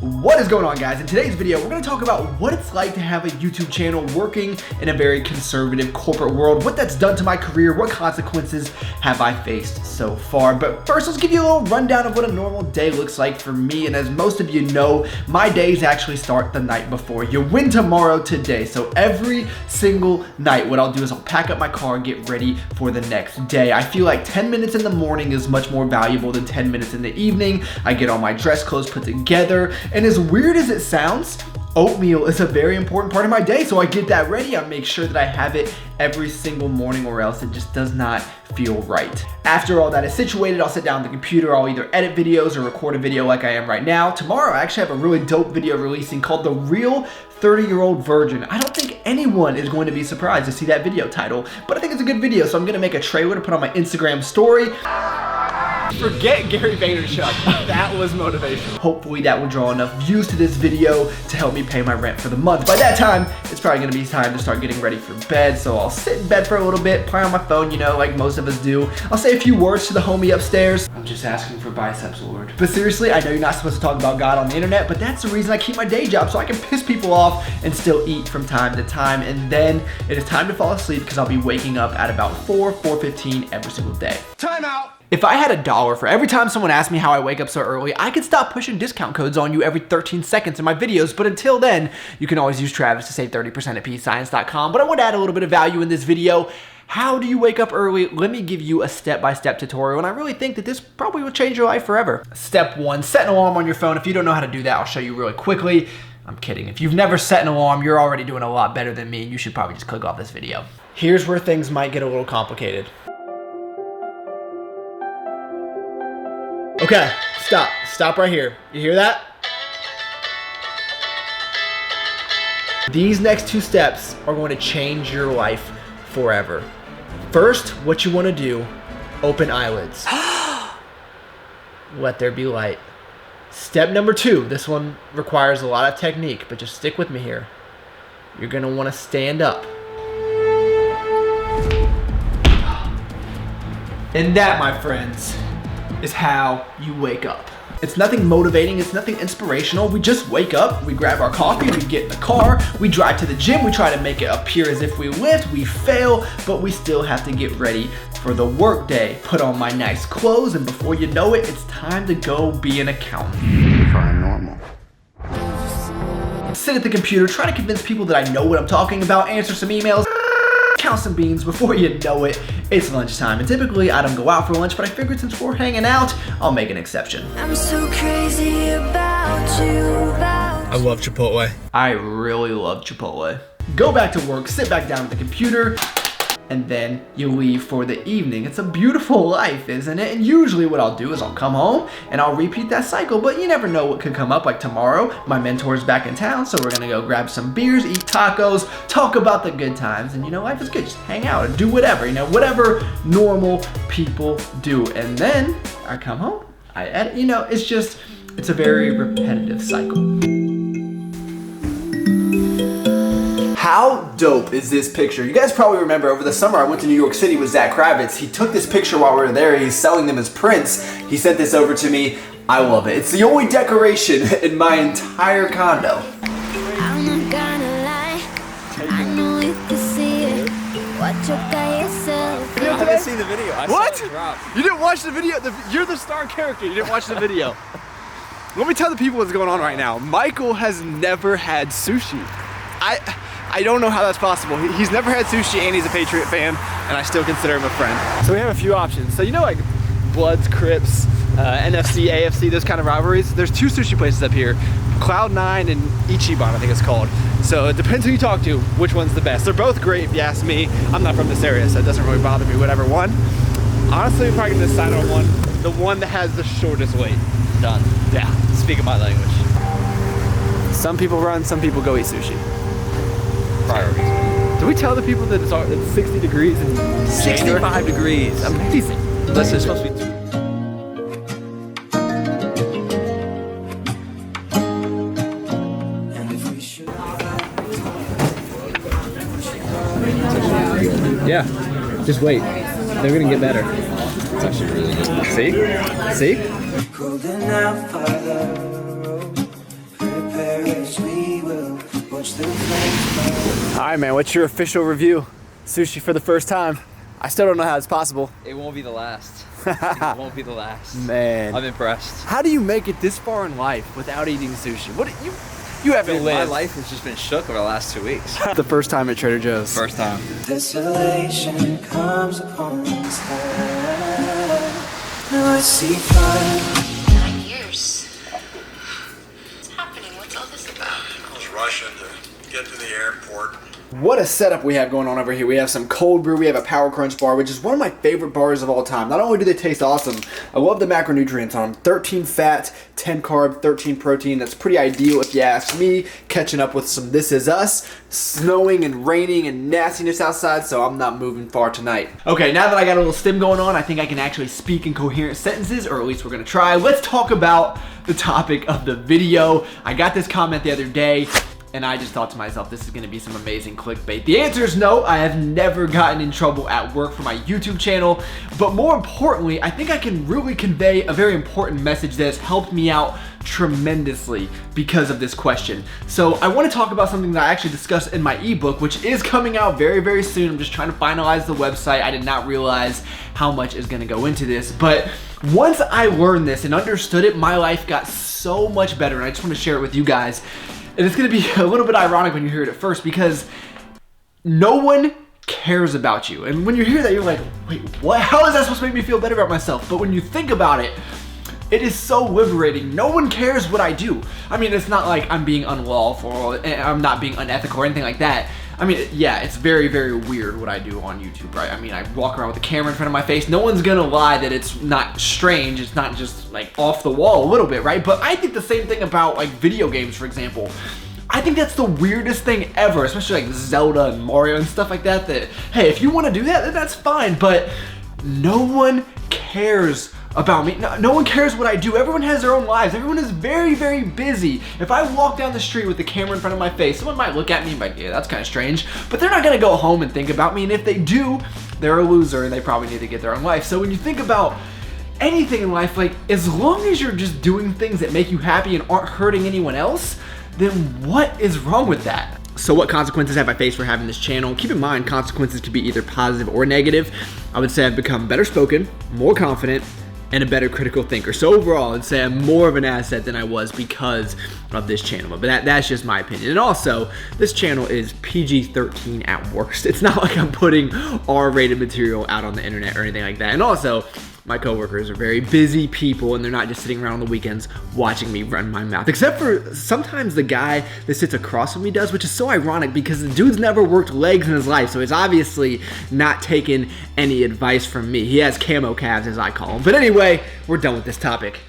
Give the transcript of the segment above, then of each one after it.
What is going on, guys? In today's video, we're going to talk about what it's like to have a YouTube channel working in a very conservative corporate world, what that's done to my career, what consequences have I faced so far. But first, let's give you a little rundown of what a normal day looks like for me. And as most of you know, my days actually start the night before. You win tomorrow today. So every single night, what I'll do is I'll pack up my car and get ready for the next day. I feel like 10 minutes in the morning is much more valuable than 10 minutes in the evening. I get all my dress clothes put together. And as weird as it sounds, oatmeal is a very important part of my day, so I get that ready. I make sure that I have it every single morning or else it just does not feel right. After all that is situated, I'll sit down on the computer. I'll either edit videos or record a video like I am right now. Tomorrow, I actually have a really dope video releasing called The Real 30-Year-Old Virgin. I don't think anyone is going to be surprised to see that video title, but I think it's a good video, so I'm gonna make a trailer to put on my Instagram story. Forget Gary Vaynerchuk. That was motivation. Hopefully that will draw enough views to this video to help me pay my rent for the month. By that time, it's probably gonna be time to start getting ready for bed. So I'll sit in bed for a little bit, play on my phone, you know, like most of us do. I'll say a few words to the homie upstairs. I'm just asking for biceps, Lord. But seriously, I know you're not supposed to talk about God on the internet, but that's the reason I keep my day job, so I can piss people off and still eat from time to time. And then it is time to fall asleep because I'll be waking up at about 4:15 every single day. Time out. If I had $1 for every time someone asked me how I wake up so early, I could stop pushing discount codes on you every 13 seconds in my videos. But until then, you can always use Travis to save 30% at peaceScience.com. But I want to add a little bit of value in this video. How do you wake up early? Let me give you a step-by-step tutorial, and I really think that this probably will change your life forever. Step 1, set an alarm on your phone. If you don't know how to do that, I'll show you really quickly. I'm kidding. If you've never set an alarm, you're already doing a lot better than me. You should probably just click off this video. Here's where things might get a little complicated. Okay, stop right here. You hear that? These next 2 steps are going to change your life forever. First, what you want to do, open eyelids. Let there be light. Step number 2, this one requires a lot of technique, but just stick with me here. You're going to want to stand up. And that, my friends, is how you wake up. It's nothing motivating, it's nothing inspirational. We just wake up, we grab our coffee, we get in the car, we drive to the gym, we try to make it appear as if we lift, we fail, but we still have to get ready for the work day. Put on my nice clothes, and before you know it, it's time to go be an accountant. Try normal. Sit at the computer, try to convince people that I know what I'm talking about, answer some emails, count some beans. Before you know it, it's lunchtime. And typically I don't go out for lunch, but I figured since we're hanging out, I'll make an exception. I'm so crazy about you. I love Chipotle. I really love Chipotle. Go back to work, sit back down at the computer, and then you leave for the evening. It's a beautiful life, isn't it? And usually what I'll do is I'll come home and I'll repeat that cycle, but you never know what could come up. Like tomorrow, my mentor's back in town, so we're gonna go grab some beers, eat tacos, talk about the good times, and you know, life is good. Just hang out and do whatever, you know, whatever normal people do. And then I come home, I edit, you know, it's a very repetitive cycle. How dope is this picture? You guys probably remember over the summer I went to New York City with Zach Kravitz. He took this picture while we were there. He's selling them as prints. He sent this over to me. I love it. It's the only decoration in my entire condo. I'm not gonna lie. I know you can see it. Watch out by yourself. I didn't see the video. What? You didn't watch the video? You're the star character. You didn't watch the video. Let me tell the people what's going on right now. Michael has never had sushi. I don't know how that's possible. He's never had sushi and he's a Patriot fan, and I still consider him a friend. So we have a few options. So you know, like Bloods, Crips, NFC, AFC, those kind of rivalries. There's 2 sushi places up here, Cloud9 and Ichiban, I think it's called. So it depends who you talk to, which one's the best. They're both great if you ask me. I'm not from this area, so it doesn't really bother me, whatever one. Honestly, we're probably gonna decide on the one that has the shortest wait. Done. Yeah. Speaking my language. Some people run, some people go eat sushi. Priorities. Do we tell the people that it's 60 degrees and 65 degrees. Amazing. This is supposed to be Yeah, just wait. They're gonna get better. It's actually really good. See? See? right, man, what's your official review? Sushi for the first time. I still don't know how it's possible. It won't be the last. It won't be the last. Man. I'm impressed. How do you make it this far in life without eating sushi? What you haven't lived. My life has just been shook over the last 2 weeks. The first time at Trader Joe's. First time. Desolation comes upon us. Now I see fire. 9 years. What's happening? What's all this about? I was rushing to get to the airport. What a setup we have going on over here. We have some cold brew, we have a Power Crunch bar, which is one of my favorite bars of all time. Not only do they taste awesome, I love the macronutrients on them. 13 fat, 10 carb, 13 protein. That's pretty ideal if you ask me. Catching up with some This Is Us, snowing and raining and nastiness outside, so I'm not moving far tonight. Okay, now that I got a little stim going on, I think I can actually speak in coherent sentences, or at least we're gonna try. Let's talk about the topic of the video. I got this comment the other day, and I just thought to myself, this is gonna be some amazing clickbait. The answer is no. I have never gotten in trouble at work for my YouTube channel, but more importantly, I think I can really convey a very important message that has helped me out tremendously because of this question. So I wanna talk about something that I actually discussed in my ebook, which is coming out very, very soon. I'm just trying to finalize the website. I did not realize how much is gonna go into this, but once I learned this and understood it, my life got so much better, and I just wanna share it with you guys. And it's gonna be a little bit ironic when you hear it at first, because no one cares about you. And when you hear that, you're like, wait, what? How is that supposed to make me feel better about myself? But when you think about it, it is so liberating. No one cares what I do. I mean, it's not like I'm being unlawful or I'm not being unethical or anything like that. I mean, yeah, it's very, very weird what I do on YouTube, right? I mean, I walk around with a camera in front of my face. No one's gonna lie that it's not strange. It's not just like off the wall a little bit, right? But I think the same thing about like video games, for example. I think that's the weirdest thing ever, especially like Zelda and Mario and stuff like that, that, hey, if you wanna do that, then that's fine, but no one cares about me. No one cares what I do. Everyone has their own lives. Everyone is very, very busy. If I walk down the street with the camera in front of my face, someone might look at me and be like, yeah, that's kind of strange, but they're not gonna go home and think about me, and if they do, they're a loser and they probably need to get their own life. So when you think about anything in life, like, as long as you're just doing things that make you happy and aren't hurting anyone else, then what is wrong with that? So what consequences have I faced for having this channel? Keep in mind, consequences could be either positive or negative. I would say I've become better spoken, more confident, and a better critical thinker. So overall, I'd say I'm more of an asset than I was because of this channel. But that's just my opinion. And also, this channel is PG-13 at worst. It's not like I'm putting R-rated material out on the internet or anything like that. And also, my coworkers are very busy people, and they're not just sitting around on the weekends watching me run my mouth. Except for sometimes the guy that sits across from me does, which is so ironic because the dude's never worked legs in his life, so he's obviously not taken any advice from me. He has camo calves, as I call them. But anyway, we're done with this topic.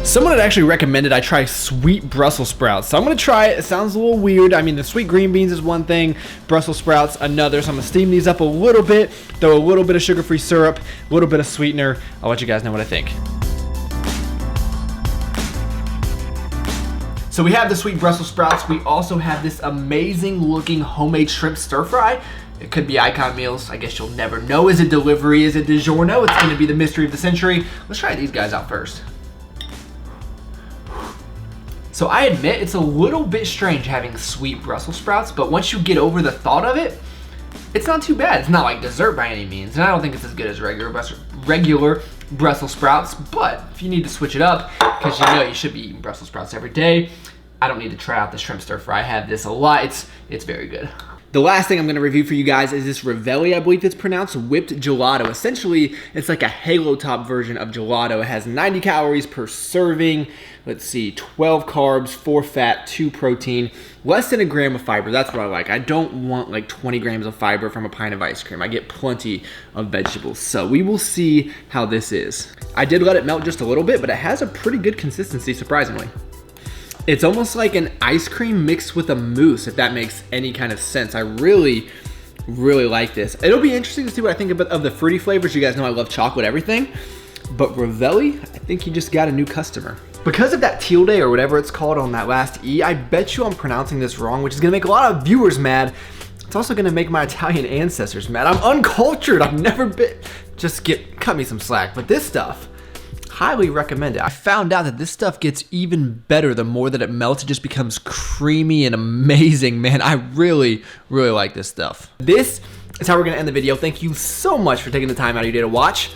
Someone had actually recommended I try sweet Brussels sprouts, so I'm gonna try it. It sounds a little weird. I mean, the sweet green beans is one thing, Brussels sprouts another, so I'm gonna steam these up a little bit, throw a little bit of sugar-free syrup, a little bit of sweetener. I'll let you guys know what I think. So we have the sweet Brussels sprouts. We also have this amazing looking homemade shrimp stir fry. It could be Icon Meals. I guess you'll never know. Is it delivery? Is it DiGiorno? It's gonna be the mystery of the century. Let's try these guys out first. So I admit it's a little bit strange having sweet Brussels sprouts, but once you get over the thought of it, it's not too bad. It's not like dessert by any means, and I don't think it's as good as regular Brussels sprouts, but if you need to switch it up, because you know you should be eating Brussels sprouts every day, I don't need to try out the shrimp stir fry. I have this a lot. It's very good. The last thing I'm gonna review for you guys is this Reveille, I believe it's pronounced, whipped gelato. Essentially, it's like a halo top version of gelato. It has 90 calories per serving. Let's see, 12 carbs, 4 fat, 2 protein, less than a gram of fiber. That's what I like. I don't want like 20 grams of fiber from a pint of ice cream. I get plenty of vegetables. So we will see how this is. I did let it melt just a little bit, but it has a pretty good consistency, surprisingly. It's almost like an ice cream mixed with a mousse, if that makes any kind of sense. I really like this. It'll be interesting to see what I think of the fruity flavors. You guys know I love chocolate everything, but Reveille, I think you just got a new customer. Because of that tilde or whatever it's called on that last E, I bet you I'm pronouncing this wrong, which is gonna make a lot of viewers mad. It's also gonna make my Italian ancestors mad. I'm uncultured, I've never been, cut me some slack. But this stuff, highly recommend it. I found out that this stuff gets even better the more that it melts. It just becomes creamy and amazing, man. I really, really like this stuff. This is how we're gonna end the video. Thank you so much for taking the time out of your day to watch.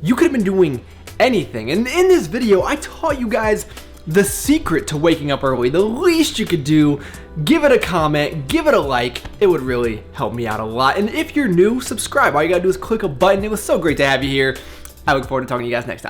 You could have been doing anything, and in this video, I taught you guys the secret to waking up early. The least you could do, give it a comment, give it a like. It would really help me out a lot. And if you're new, subscribe. All you gotta do is click a button. It was so great to have you here. I look forward to talking to you guys next time.